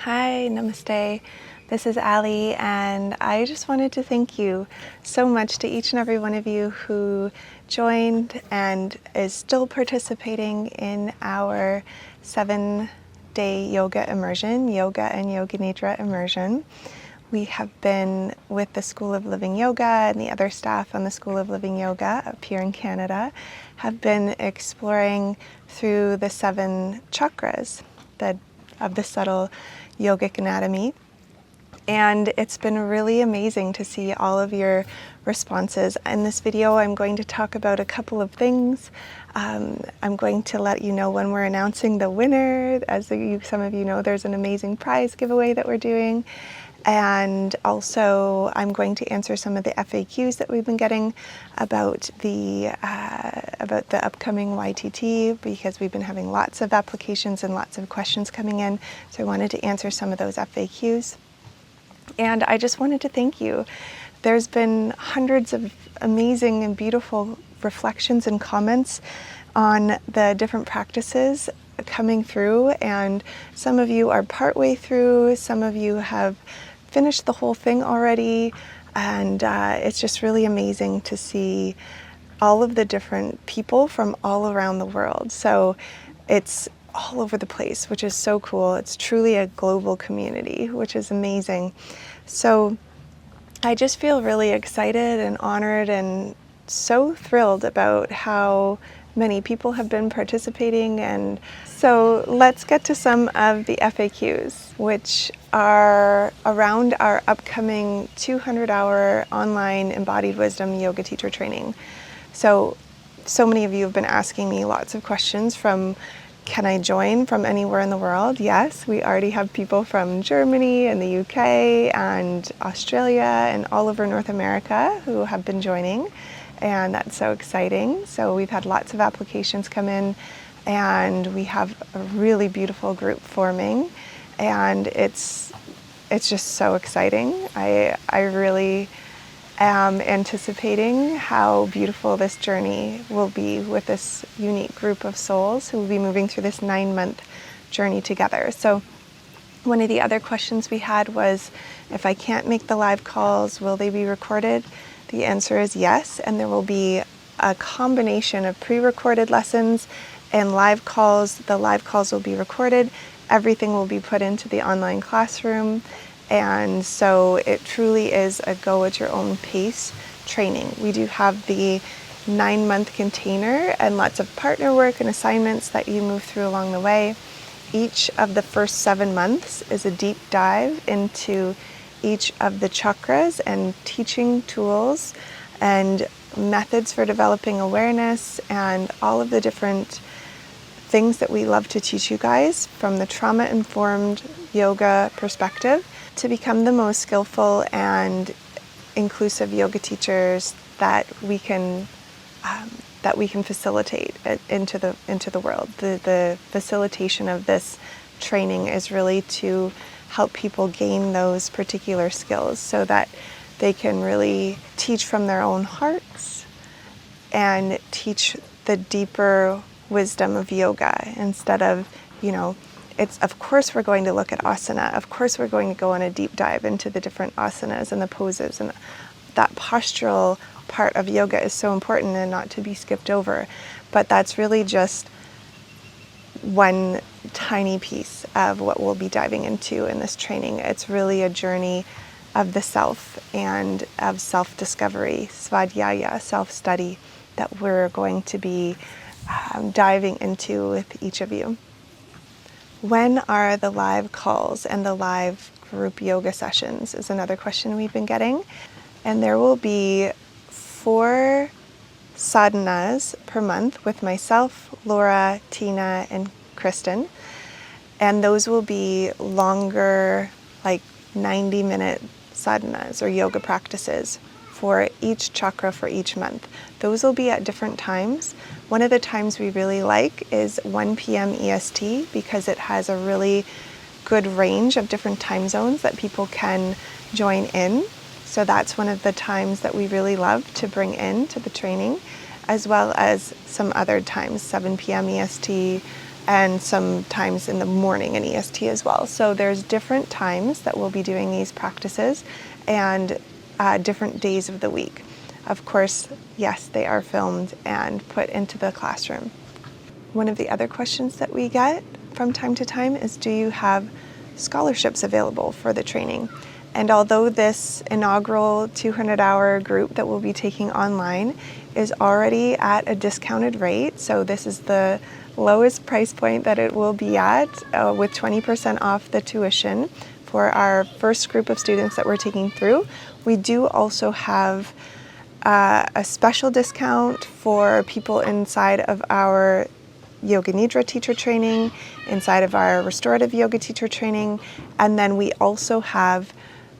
Hi, namaste. This is Ali, and I just wanted to thank you so much to each and every one of you who joined and is still participating in our 7-day yoga immersion, Yoga and Yoga Nidra immersion. We have been with the School of Living Yoga and the other staff on the School of Living Yoga up here in Canada have been exploring through the 7 chakras of the subtle yogic anatomy. And it's been really amazing to see all of your responses. In this video, I'm going to talk about a couple of things. I'm going to let you know when we're announcing the winner. As some of you know, there's an amazing prize giveaway that we're doing. And also, I'm going to answer some of the FAQs that we've been getting about the upcoming YTT, because we've been having lots of applications and lots of questions coming in. So I wanted to answer some of those FAQs. And I just wanted to thank you. There's been hundreds of amazing and beautiful reflections and comments on the different practices coming through, and some of you are partway through, some of you have finished the whole thing already, and it's just really amazing to see all of the different people from all around the world. So it's all over the place, which is so cool. It's truly a global community, which is amazing. So I just feel really excited and honored and so thrilled about how many people have been participating. And so let's get to some of the FAQs, which are around our upcoming 200-hour online embodied wisdom yoga teacher training. So many of you have been asking me lots of questions from, can I join from anywhere in the world? Yes, we already have people from Germany and the UK and Australia and all over North America who have been joining, and that's so exciting. So we've had lots of applications come in, and we have a really beautiful group forming, and it's just so exciting. I really am anticipating how beautiful this journey will be with this unique group of souls who will be moving through this 9-month journey together. So one of the other questions we had was, if I can't make the live calls, will they be recorded? The answer is yes, and there will be a combination of pre-recorded lessons and live calls. The live calls will be recorded. Everything will be put into the online classroom. And so it truly is a go at your own pace training. We do have the 9-month container and lots of partner work and assignments that you move through along the way. Each of the first 7 months is a deep dive into each of the chakras and teaching tools and methods for developing awareness and all of the different things that we love to teach you guys from the trauma-informed yoga perspective to become the most skillful and inclusive yoga teachers that we can facilitate into the world. The facilitation of this training is really to help people gain those particular skills so that they can really teach from their own hearts and teach the deeper wisdom of yoga instead of, it's, of course we're going to look at asana, of course we're going to go on a deep dive into the different asanas and the poses, and that postural part of yoga is so important and not to be skipped over. But that's really just one tiny piece of what we'll be diving into in this training. It's really a journey of the self and of self-discovery, svadhyaya, self-study, that we're going to be diving into with each of you. When are the live calls and the live group yoga sessions is another question we've been getting. And there will be 4 sadhanas per month with myself, Laura, Tina, and Kristen. And those will be longer, like 90-minute sadhanas or yoga practices for each chakra for each month. Those will be at different times. One of the times we really like is 1 p.m. EST, because it has a really good range of different time zones that people can join in. So that's one of the times that we really love to bring in to the training, as well as some other times, 7 p.m. EST, and sometimes in the morning in EST as well. So there's different times that we'll be doing these practices and different days of the week. Of course, yes, they are filmed and put into the classroom. One of the other questions that we get from time to time is, do you have scholarships available for the training? And although this inaugural 200-hour group that we'll be taking online is already at a discounted rate, so this is the lowest price point that it will be at, with 20% off the tuition for our first group of students that we're taking through, we do also have a special discount for people inside of our Yoga Nidra teacher training, inside of our restorative yoga teacher training, and then we also have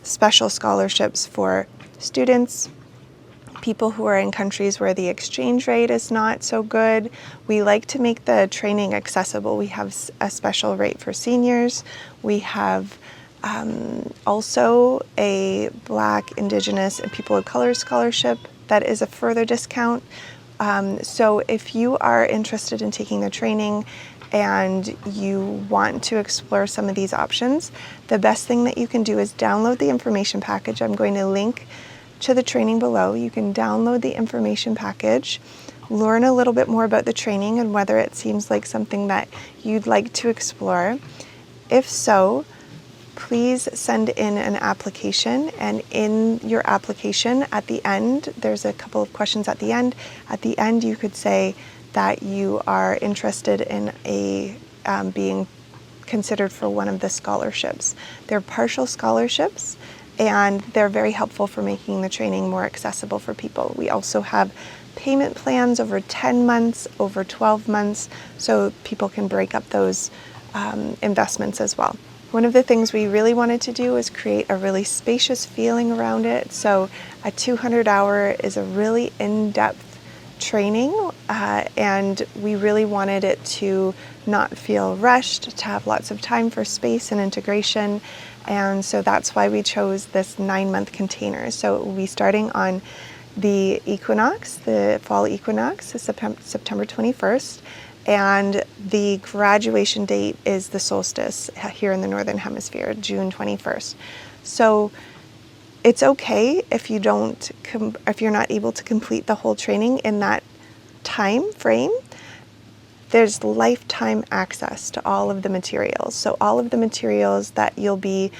special scholarships for students, people who are in countries where the exchange rate is not so good. We like to make the training accessible. We have a special rate for seniors. We have also a Black, Indigenous, and People of Color scholarship that is a further discount. So if you are interested in taking the training and you want to explore some of these options, the best thing that you can do is download the information package. I'm going to link to the training below. You can download the information package, learn a little bit more about the training and whether it seems like something that you'd like to explore. If so, please send in an application, and in your application at the end, there's a couple of questions at the end. At the end, you could say that you are interested in being considered for one of the scholarships. They're partial scholarships, and they're very helpful for making the training more accessible for people. We also have payment plans over 10 months, over 12 months, so people can break up those investments as well. One of the things we really wanted to do is create a really spacious feeling around it. So a 200-hour is a really in-depth training, and we really wanted it to not feel rushed, to have lots of time for space and integration. And so that's why we chose this 9-month container. So it will be starting on the equinox, the fall equinox, September 21st. And the graduation date is the solstice here in the Northern Hemisphere, June 21st. So it's okay if you if you're not able to complete the whole training in that time frame. There's lifetime access to all of the materials. So all of the materials that you'll be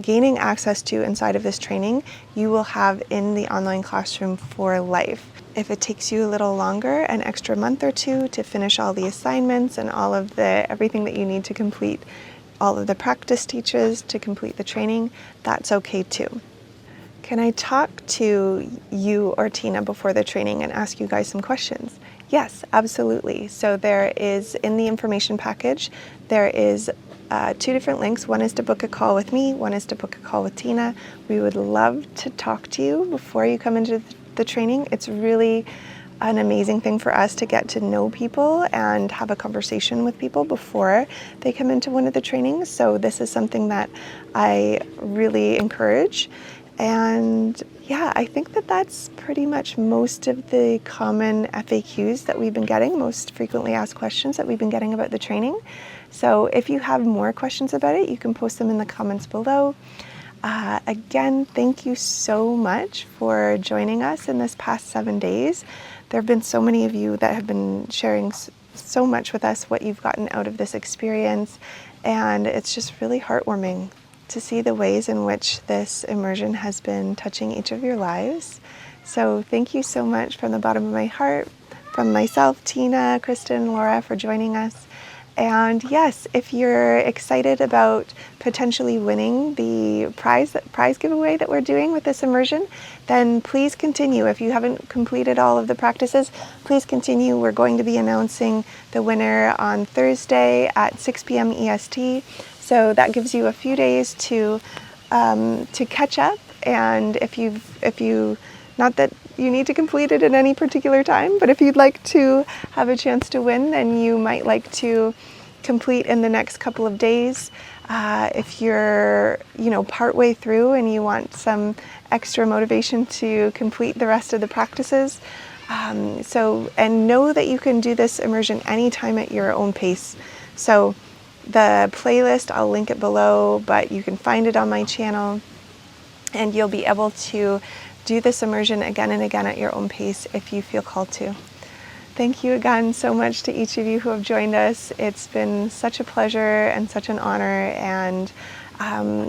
gaining access to inside of this training, you will have in the online classroom for life. If it takes you a little longer, an extra month or two to finish all the assignments and all of everything that you need to complete, all of the practice teaches to complete the training, that's okay too. Can I talk to you or Tina before the training and ask you guys some questions? Yes, absolutely. So there is, in the information package, there is 2 different links. One is to book a call with me, one is to book a call with Tina. We would love to talk to you before you come into the training. It's really an amazing thing for us to get to know people and have a conversation with people before they come into one of the trainings. So this is something that I really encourage. And yeah, I think that that's pretty much most of the common FAQs that we've been getting, most frequently asked questions that we've been getting about the training. So if you have more questions about it, you can post them in the comments below. Again, thank you so much for joining us in this past 7 days. There have been so many of you that have been sharing so much with us what you've gotten out of this experience, and it's just really heartwarming to see the ways in which this immersion has been touching each of your lives. So thank you so much from the bottom of my heart, from myself, Tina, Kristen, and Laura for joining us. And yes, if you're excited about potentially winning the prize giveaway that we're doing with this immersion, then please continue. If you haven't completed all of the practices, please continue. We're going to be announcing the winner on Thursday at 6 p.m. EST. So that gives you a few days to catch up. And if you, not that you need to complete it at any particular time, but if you'd like to have a chance to win, then you might like to complete in the next couple of days. If you're, partway through and you want some extra motivation to complete the rest of the practices, And know that you can do this immersion anytime at your own pace. So the playlist, I'll link it below, but you can find it on my channel, and you'll be able to do this immersion again and again at your own pace if you feel called to. Thank you again so much to each of you who have joined us. It's been such a pleasure and such an honor, and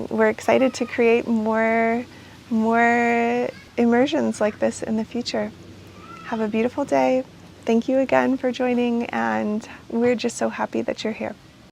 we're excited to create more immersions like this in the future. Have a beautiful day. Thank you again for joining, and we're just so happy that you're here.